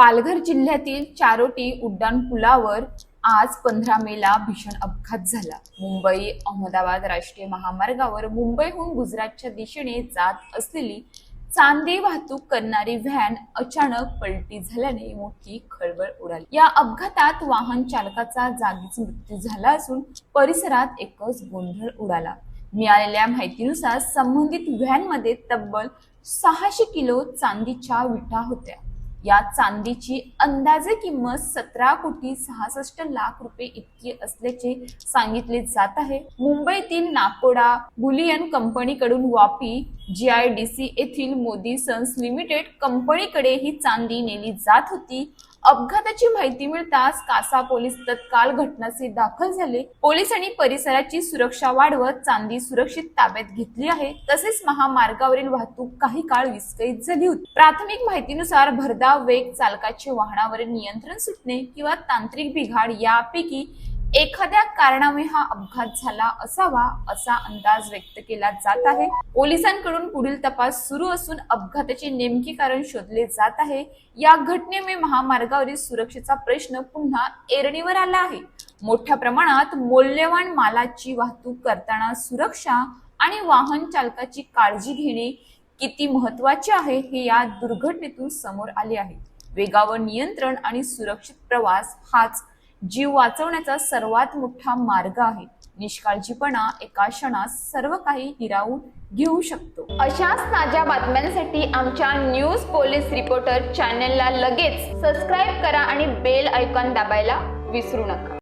पालघर जिल्ह्यातील चारोटी उड्डाणपुलावर आज 15 मेला भीषण अपघात झाला। मुंबई अहमदाबाद राष्ट्रीय महामार्गावर मुंबईहून गुजरातच्या दिशेने जात असलेली चांदी वाहतूक करणारी व्हॅन अचानक पलटी झाल्याने मोठी खळबळ उडाली। या अपघातात वाहन चालकाचा जागीच मृत्यू झाला असून परिसरात एकच गोंधळ उडाला। मिळालेल्या माहितीनुसार संबंधित व्हॅनमध्ये तब्बल 600 किलो चांदीच्या विटा होत्या। या चांदीची अंदाजे किंमत 17 कोटी 66 लाख रुपये इतकी असल्याचे सांगितले जात आहे। मुंबईतील नाकोडा बुलियन कंपनीकडून वापी GIDC येथील मोदी सन्स लिमिटेड कंपनीकडे ही चांदी नेली जात होती। अपघाताची माहिती मिळताच कासा पोलीस तत्काळ घटनास्थळी दाखल झाले। पोलिसांनी परिसराची सुरक्षा वाढवत चांदी सुरक्षित ताब्यात घेतली आहे। तसेच महामार्गावरील वाहतूक काही काळ विस्कळीत झाली होती। प्राथमिक माहितीनुसार भरधाव वेग, चालकाचे वाहनावरील नियंत्रण सुटणे किंवा तांत्रिक बिघाड यापैकी एखाद्या कारणामुळे हा अपघात झाला असावा असा अंदाज व्यक्त केला जात आहे। पोलिसांकडून पुढील तपास सुरू असून अपघाताचे नेमके कारण शोधले जात आहे। या घटनेमुळे महामार्गावरील सुरक्षेचा प्रश्न पुन्हा ऐरणीवर आला आहे। मोठ्या प्रमाणात मौल्यवान मालाची वाहतूक करताना सुरक्षा आणि वाहन चालकाची काळजी घेणे किती महत्त्वाचे आहे हे या दुर्घटनेतून समोर आले आहे। वेगावर नियंत्रण आणि सुरक्षित प्रवास हाच जीव वाचवण्याचा सर्वात मोठा मार्ग आहे। निष्काळजीपणा एका क्षणात सर्व काही हिरावून घेऊ शकतो। अशाच ताज्या बातम्यांसाठी आमच्या न्यूज पोलीस रिपोर्टर चॅनलला लगेच सबस्क्राईब करा आणि बेल आयकॉन दाबायला विसरू नका।